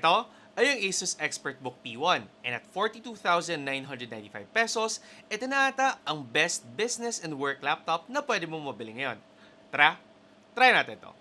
Ito ay ang Asus ExpertBook P1 and at 42,995 pesos, ito na ata ang best business and work laptop na pwede mo mabili ngayon. Tara, try natin to.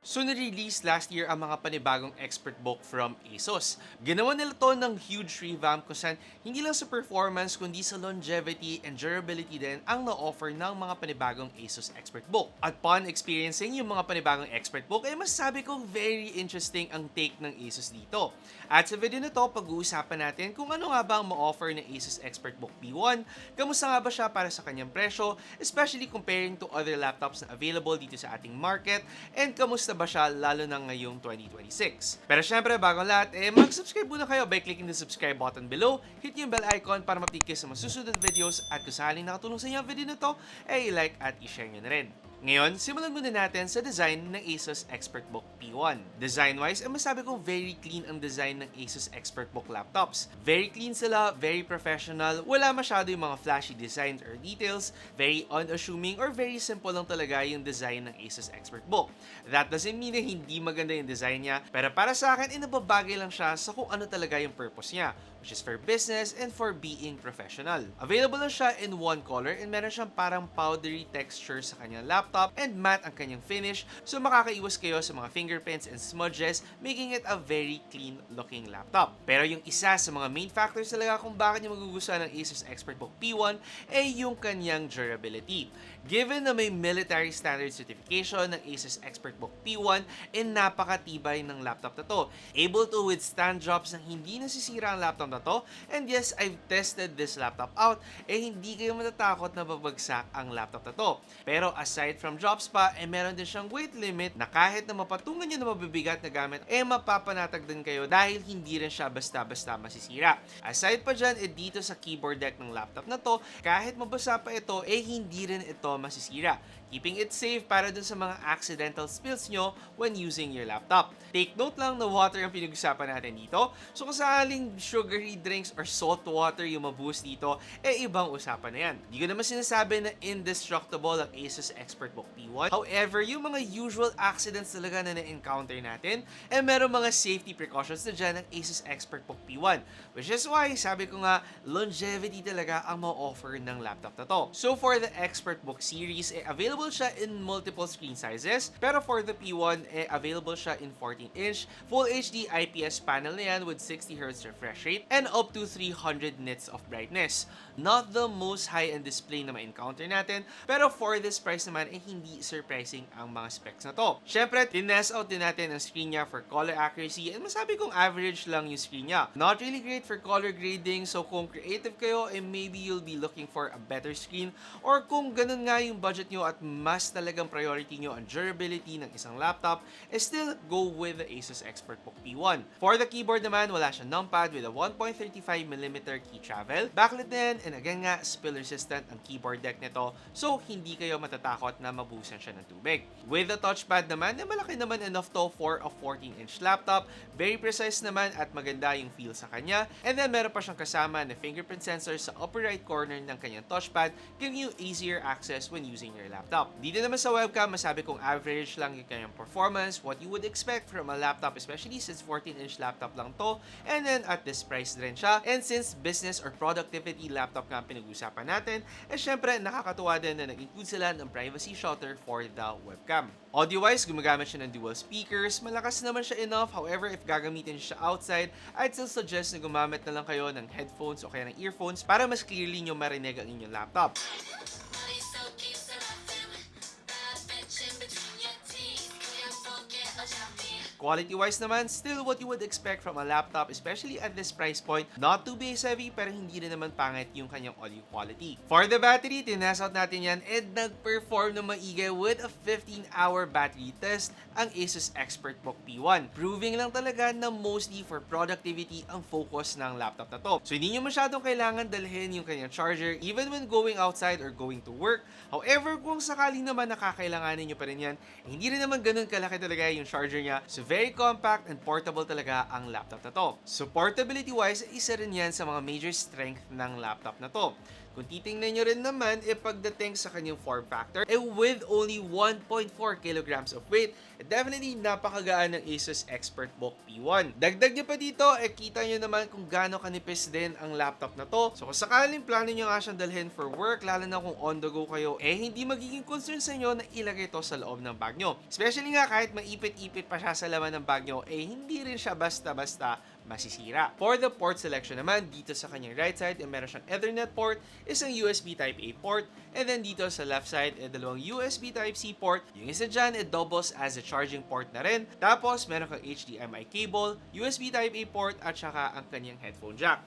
So, nirelease last year ang mga panibagong ExpertBook from Asus. Ginawa nila to ng huge revamp kung saan hindi lang sa performance kundi sa longevity and durability din ang na-offer ng mga panibagong Asus ExpertBook. At upon experiencing yung mga panibagong ExpertBook, ay masasabi kong very interesting ang take ng Asus dito. At sa video na to, pag-uusapan natin kung ano nga ba ang ma-offer ng Asus ExpertBook P1, kamusta nga ba siya para sa kanyang presyo, especially comparing to other laptops na available dito sa ating market, and kamusta ba siya lalo na ngayong 2026. Pero syempre, bago lahat, mag-subscribe muna kayo by clicking the subscribe button below, hit yung bell icon para ma-update kayo sa mga susunod videos, at kung sakaling nakatulong sa inyo ang video na to, i-like at i-share nyo na rin. Ngayon, simulan muna natin sa design ng Asus ExpertBook P1. Design-wise, masabi ko very clean ang design ng Asus ExpertBook laptops. Very clean sila, very professional, wala masyado yung mga flashy designs or details, very unassuming or very simple lang talaga yung design ng Asus ExpertBook. That doesn't mean na hindi maganda yung design niya, pero para sa akin, nababagay lang siya sa kung ano talaga yung purpose niya, which is for business and for being professional. Available lang siya in one color and meron siyang parang powdery texture sa kanyang laptop and matte ang kanyang finish, so makakaiwas kayo sa mga fingerprints and smudges, making it a very clean looking laptop. Pero yung isa sa mga main factors talaga kung bakit nyo magugustuhan ng Asus ExpertBook P1 ay yung kanyang durability. Given na may military standard certification ng Asus ExpertBook P1, napakatibay ng laptop na to. Able to withstand drops na hindi nasisira ang laptop na to, and yes, I've tested this laptop out, hindi kayo matatakot na babagsak ang laptop na to. Pero aside from drops pa, meron din siyang weight limit na kahit na mapatungan nyo na mabibigat na gamit, mapapanatag din kayo dahil hindi rin siya basta-basta masisira. Aside pa dyan, dito sa keyboard deck ng laptop na to, kahit mabasa pa ito, hindi rin ito masisira, keeping it safe para dun sa mga accidental spills nyo when using your laptop. Take note lang na water ang pinag-usapan natin dito. So kung sakaling sugary drinks or salt water yung maboost dito, ibang usapan na yan. Di ko naman sinasabi na indestructible ang Asus ExpertBook P1. However, yung mga usual accidents talaga na na-encounter natin, meron mga safety precautions na dyan ng Asus ExpertBook P1. Which is why, sabi ko nga, longevity talaga ang ma-offer ng laptop na to. So for the ExpertBook series, available siya in multiple screen sizes, pero for the P1, available siya in 14-inch, Full HD IPS panel na yan with 60Hz refresh rate and up to 300 nits of brightness. Not the most high-end display na ma-encounter natin, pero for this price naman, hindi surprising ang mga specs na to. Syempre, tinest out din natin ang screen niya for color accuracy, and masabi kong average lang yung screen niya. Not really great for color grading, so kung creative kayo, maybe you'll be looking for a better screen, or kung ganun nga yung budget nyo at mas talagang priority nyo ang durability ng isang laptop, still go with the Asus ExpertBook P1. For the keyboard naman, wala siyang numpad with a 1.35mm key travel. Backlit din, and again nga, spill resistant ang keyboard deck nito, so hindi kayo matatakot na mabuhusan siya ng tubig. With the touchpad naman, malaki naman enough to for a 14-inch laptop. Very precise naman at maganda yung feel sa kanya. And then meron pa siyang kasama na fingerprint sensor sa upper right corner ng kanyang touchpad, giving you easier access when using your laptop. Dito naman sa webcam, masabi kong average lang yung kanyang performance, what you would expect from a laptop, especially since 14-inch laptop lang to, and then at this price rin siya. And since business or productivity laptop nga pinag-usapan natin, syempre nakakatuwa din na nag-include sila ng privacy shutter for the webcam. Audio-wise, gumagamit siya ng dual speakers, malakas naman siya enough, however if gagamitin siya outside, I'd still suggest na gumamit na lang kayo ng headphones o kaya ng earphones para mas clearly nyo marinig ang inyong laptop. Quality-wise naman, still what you would expect from a laptop, especially at this price point. Not too base heavy, pero hindi rin naman pangit yung kanyang audio quality. For the battery, tinest out natin yan and nag-perform na maigay with a 15-hour battery test ang Asus ExpertBook P1. Proving lang talaga na mostly for productivity ang focus ng laptop na to. So hindi nyo masyadong kailangan dalhin yung kanyang charger even when going outside or going to work. However, kung sakaling naman nakakailanganin nyo pa rin yan, hindi rin naman ganun kalaki talaga yung charger niya. So very compact and portable talaga ang laptop na to. So portability-wise, isa rin yan sa mga major strength ng laptop na to. Kung titingnan nyo rin naman, pagdating sa kanyang form factor, with only 1.4 kilograms of weight, definitely napakagaan ng Asus ExpertBook P1. Dagdag nyo pa dito, kita nyo naman kung gaano kanipis din ang laptop na to. So kung sakaling plano nyo nga siyang dalhin for work, lalo na kung on the go kayo, hindi magiging concern sa inyo na ilagay to sa loob ng bag nyo. Especially nga kahit maipit-ipit pa siya sa laman ng bag nyo, hindi rin siya basta-basta masisira. For the port selection naman, dito sa kanyang right side, meron siyang Ethernet port, isang USB Type-A port, and then dito sa left side, dalawang USB Type-C port. Yung isa dyan, doubles as a charging port na rin. Tapos, meron kang HDMI cable, USB Type-A port, at saka ang kanyang headphone jack.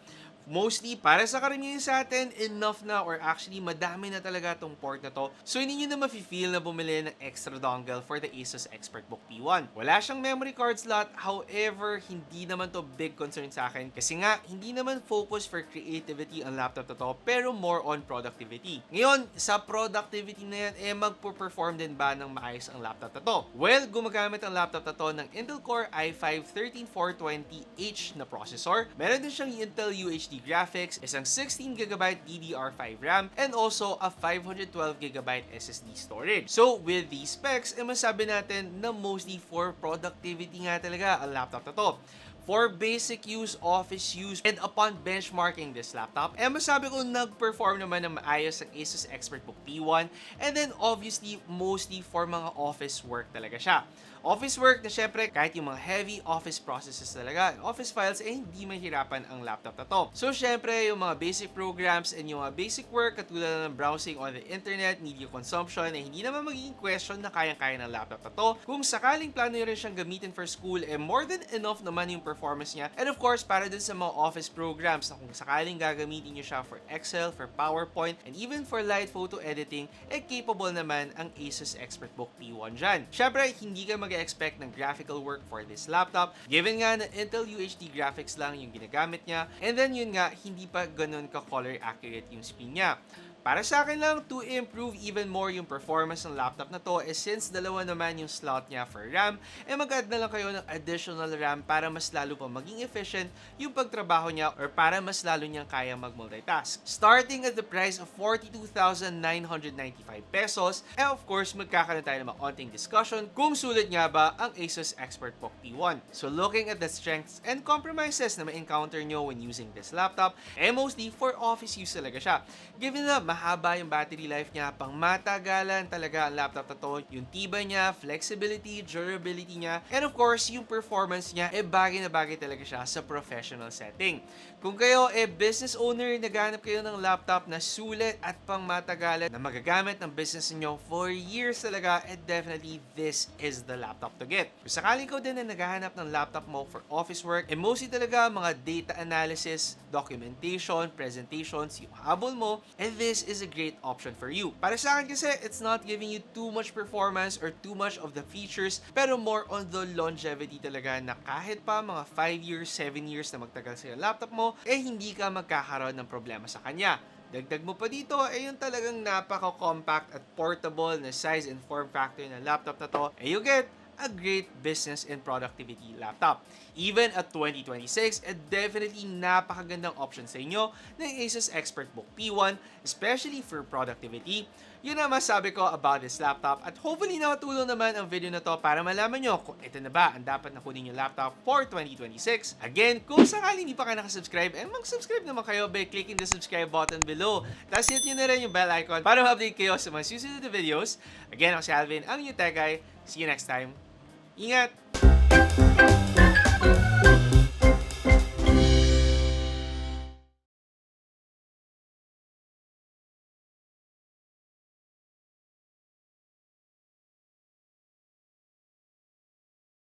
Mostly, para sa karamihan sa atin, enough na or actually madami na talaga tong port na to. So, hindi nyo na mafe-feel na bumili ng extra dongle for the Asus ExpertBook P1. Wala siyang memory card slot, however, hindi naman to big concern sa akin kasi nga, hindi naman focus for creativity ang laptop na to, pero more on productivity. Ngayon, sa productivity na yan, magpo-perform din ba ng maayos ang laptop na to? Well, gumagamit ang laptop na to ng Intel Core i5-13420H na processor. Meron din siyang Intel UHD graphics, isang 16GB DDR5 RAM, and also a 512GB SSD storage. So, with these specs, masabi natin na mostly for productivity nga talaga ang laptop na to. For basic use, office use, and upon benchmarking this laptop, masabi ko nag-perform naman ng maayos ang Asus ExpertBook P1, and then obviously, mostly for mga office work talaga siya. Office work na syempre, kahit yung mga heavy office processes talaga, office files, hindi mahirapan ang laptop na to. So syempre, yung mga basic programs and yung mga basic work, katulad ng browsing on the internet, media consumption, hindi naman magiging question na kayang-kaya ng laptop na to. Kung sakaling plano nyo rin siyang gamitin for school, more than enough naman yung performance niya. And of course, para dun sa mga office programs na kung sakaling gagamitin nyo siya for Excel, for PowerPoint, and even for light photo editing, capable naman ang Asus ExpertBook P1 dyan. Syempre, hindi ka mag-expect ng graphical work for this laptop, given nga na Intel UHD graphics lang yung ginagamit niya, and then yun nga, hindi pa ganun ka-color accurate yung screen niya. Para sa akin lang, to improve even more yung performance ng laptop na to, since dalawa naman yung slot niya for RAM, mag-add na lang kayo ng additional RAM para mas lalo pa maging efficient yung pagtrabaho niya or para mas lalo niyang kaya mag-multitask. Starting at the price of 42,995 pesos, of course, magkakaroon tayo ng onting discussion kung sulit nga ba ang Asus ExpertBook P1. So looking at the strengths and compromises na ma-encounter nyo when using this laptop, mostly for office use talaga siya. Given na mahaba yung battery life niya, pang matagalan talaga ang laptop na to, yung tibay niya, flexibility, durability niya, and of course, yung performance niya, bagay na bagay talaga siya sa professional setting. Kung kayo business owner, naghanap kayo ng laptop na sulit at pang matagalan na magagamit ng business niyo for years talaga, definitely this is the laptop to get. Kung sakaling ko din na naghahanap ng laptop mo for office work, mostly talaga mga data analysis, documentation, presentations, yung habol mo, this is a great option for you. Para sa akin kasi, it's not giving you too much performance or too much of the features, pero more on the longevity talaga na kahit pa mga 5 years, 7 years na magtagal sa yung laptop mo, hindi ka magkakaroon ng problema sa kanya. Dagdag mo pa dito, yung talagang napaka-compact at portable na size and form factor ng laptop na to, you get a great business and productivity laptop. Even at 2026, definitely napakagandang option sa inyo ng Asus ExpertBook P1, especially for productivity. Yun ang masabi ko about this laptop at hopefully nakatulong naman ang video na to para malaman nyo kung ito na ba ang dapat na kunin yung laptop for 2026. Again, kung sakali hindi pa kayo nakasubscribe, mag-subscribe naman kayo by clicking the subscribe button below. Tapos hit nyo na rin yung bell icon para ma-update kayo sa mga susunod na videos. Again, ako si Alvin, ang inyong tech guy. See you next time. Ingat!